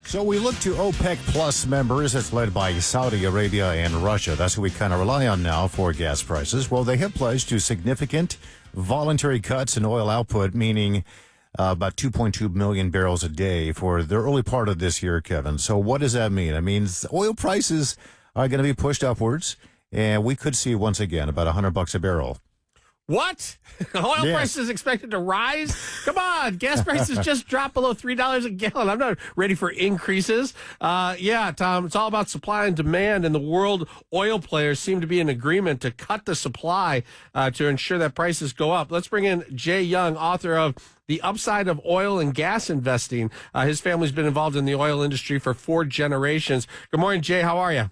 So we look to OPEC Plus members. It's led by Saudi Arabia and Russia. That's who we kind of rely on now for gas prices. Well, they have pledged to significant voluntary cuts in oil output, meaning about 2.2 million barrels a day for the early part of this year, Kevin. So what does that mean? It means oil prices are going to be pushed upwards, and we could see once again about $100 a barrel. What? Oil prices expected to rise? Come on. Gas prices just dropped below $3 a gallon. I'm not ready for increases. Yeah, Tom, it's all about supply and demand, and the world oil players seem to be in agreement to cut the supply to ensure that prices go up. Let's bring in Jay Young, author of The Upside of Oil and Gas Investing. His family's been involved in the oil industry for 4 generations. Good morning, Jay. How are you?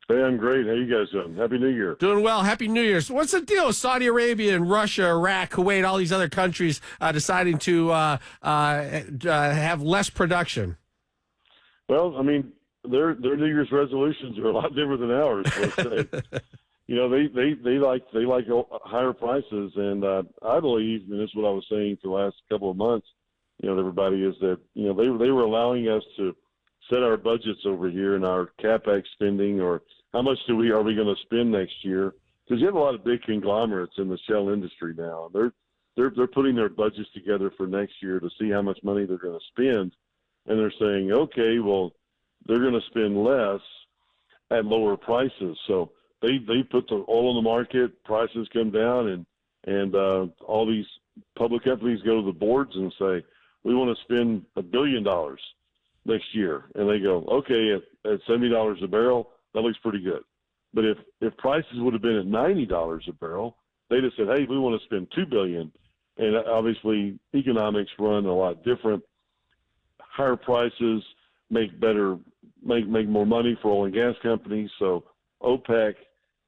Hey, I'm great. How you guys doing? Happy New Year. Doing well. Happy New Year. So what's the deal with Saudi Arabia and Russia, Iraq, Kuwait, all these other countries deciding to have less production? Well, I mean, their New Year's resolutions are a lot different than ours. Let's say. You know, they like higher prices, and I believe, and this is what I was saying for the last couple of months, you know, everybody is that they were allowing us to set our budgets over here and our CapEx spending, or how much are we going to spend next year? Because you have a lot of big conglomerates in the shell industry now. They're putting their budgets together for next year to see how much money they're going to spend, and they're saying, okay, well, they're going to spend less at lower prices. So they put the oil on the market, prices come down, and all these public companies go to the boards and say, we want to spend $1 billion next year, and they go, okay, at $70 a barrel, that looks pretty good. But if prices would have been at $90 a barrel, they'd have said, hey, we want to spend $2 billion. And obviously, economics run a lot different. Higher prices make more money for oil and gas companies. So OPEC,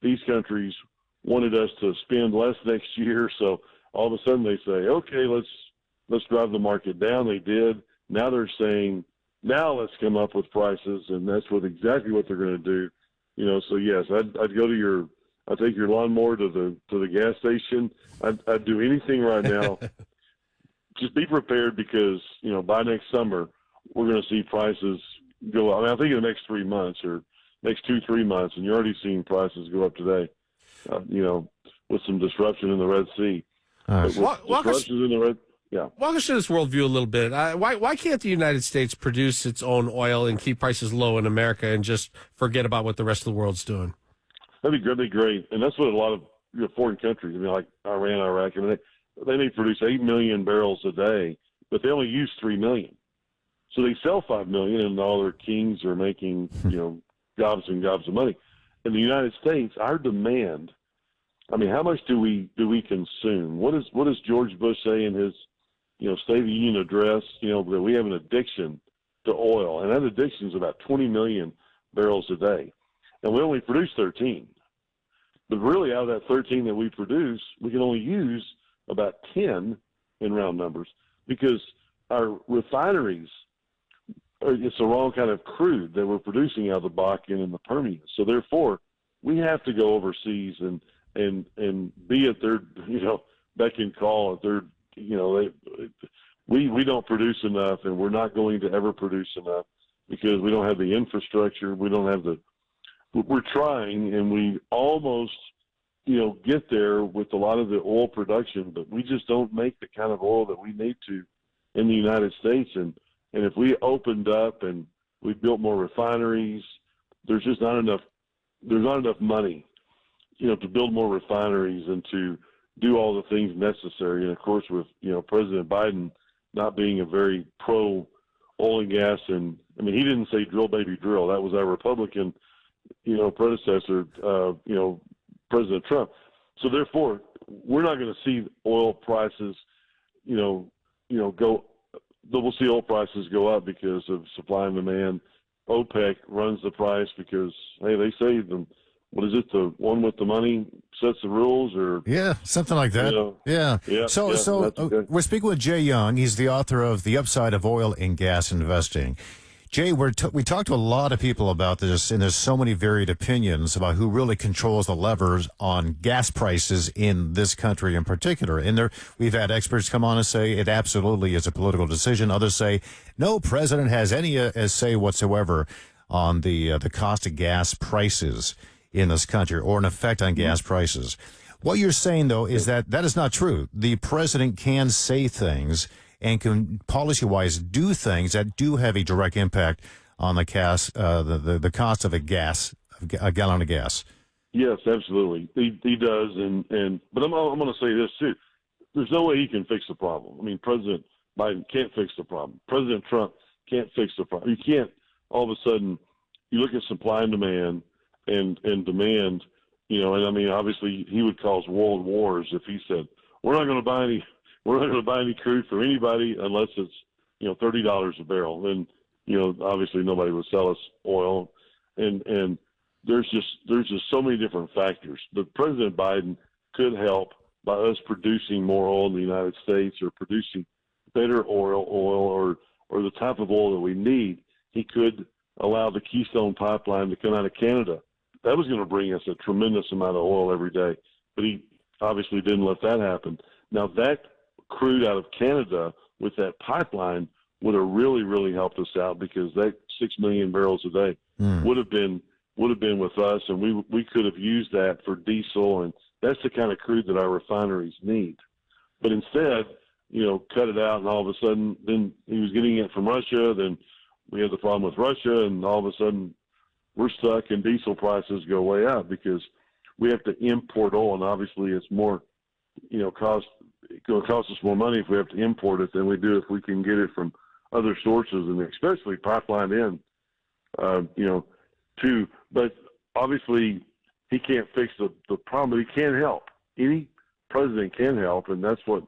these countries wanted us to spend less next year. So all of a sudden they say, okay, let's drive the market down. They did. Now they're saying, now let's come up with prices, and that's exactly what they're going to do. You know, so yes, I'd take your lawnmower to the gas station. I'd do anything right now. Just be prepared, because, you know, by next summer we're going to see prices go up. I mean, I think in the next 3 months or next 2-3 months, and you're already seeing prices go up today. You know, with some disruption in the Red Sea. Disruptions in the Red. Yeah. Walk us through this worldview a little bit. Why can't the United States produce its own oil and keep prices low in America and just forget about what the rest of the world's doing? That'd be great. And that's what a lot of foreign countries, I mean, like Iran, Iraq, I mean, they may produce 8 million barrels a day, but they only use 3 million. So they sell 5 million, and all their kings are making, you know, gobs and gobs of money. In the United States, our demand, I mean, how much do we consume? What does George Bush say in his State of the Union address, that we have an addiction to oil, and that addiction is about 20 million barrels a day. And we only produce 13. But really, out of that 13 that we produce, we can only use about 10 in round numbers, because our refineries, it's the wrong kind of crude that we're producing out of the Bakken and the Permian. So therefore, we have to go overseas and be at their, beck and call, at their, we don't produce enough, and we're not going to ever produce enough, because we don't have the infrastructure. We don't have we're trying, and we almost, get there with a lot of the oil production, but we just don't make the kind of oil that we need to in the United States. And if we opened up and we built more refineries, there's just not enough money, to build more refineries and to do all the things necessary. And of course, with, President Biden not being a very pro oil and gas, and I mean, he didn't say drill, baby, drill. That was our Republican, predecessor, President Trump. So therefore, we're not going to see oil prices, go. We'll see oil prices go up because of supply and demand. OPEC runs the price because, hey, they say the one with the money sets the rules, or something like that. Yeah. So we're speaking with Jay Young. He's the author of The Upside of Oil and Gas Investing. Jay, we talked to a lot of people about this, and there's so many varied opinions about who really controls the levers on gas prices in this country in particular. And we've had experts come on and say it absolutely is a political decision. Others say no president has any say whatsoever on the cost of gas prices in this country or an effect on gas prices. What you're saying, though, is that is not true. The president can say things and can policy-wise do things that do have a direct impact on the the cost of a gallon of gas. Yes, absolutely. He does, but I'm going to say this too. There's no way he can fix the problem. I mean, President Biden can't fix the problem. President Trump can't fix the problem. You can't all of a sudden you look at supply and demand and demand. And I mean, obviously, he would cause world wars if he said we're not going to buy any crude for anybody unless it's $30 a barrel. Then obviously nobody would sell us oil, and there's just so many different factors. But President Biden could help by us producing more oil in the United States or producing better oil or the type of oil that we need. He could allow the Keystone Pipeline to come out of Canada. That was going to bring us a tremendous amount of oil every day, but he obviously didn't let that happen. Now that crude out of Canada with that pipeline would have really, really helped us out, because that 6 million barrels a day would have been with us, and we could have used that for diesel, and that's the kind of crude that our refineries need. But instead, cut it out, and all of a sudden, then he was getting it from Russia. Then we had the problem with Russia, and all of a sudden we're stuck, and diesel prices go way up because we have to import oil, and obviously it's more, it's going to cost us more money if we have to import it than we do if we can get it from other sources, and especially pipeline in, too. But obviously he can't fix the problem, but he can help. Any president can help, and that's what,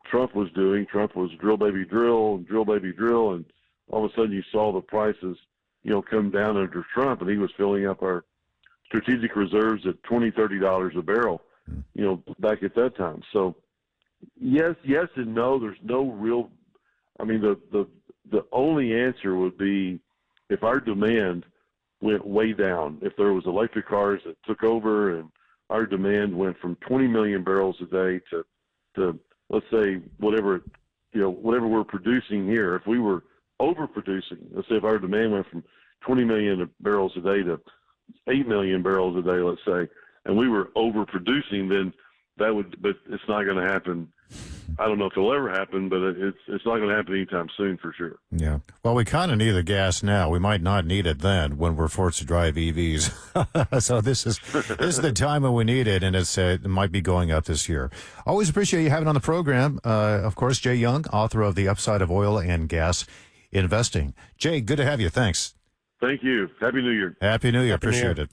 Trump was doing. Trump was drill, baby, drill, and all of a sudden you saw the prices, come down under Trump, and he was filling up our strategic reserves at $20-$30 a barrel, back at that time. So yes and no. There's no real. I mean, the only answer would be if our demand went way down. If there was electric cars that took over, and our demand went from 20 million barrels a day to let's say whatever we're producing here. If we were overproducing, let's say if our demand went from 20 million barrels a day to 8 million barrels a day, let's say, and we were overproducing, then that would, but it's not going to happen. I don't know if it'll ever happen, but it's not going to happen anytime soon for sure. Yeah. Well, we kind of need the gas now. We might not need it then when we're forced to drive EVs. So this is the time when we need it, and it might be going up this year. Always appreciate you having on the program. Of course, Jay Young, author of The Upside of Oil and Gas Investing. Jay, good to have you. Thanks. Thank you. Happy New Year. Happy New Year. Appreciate it.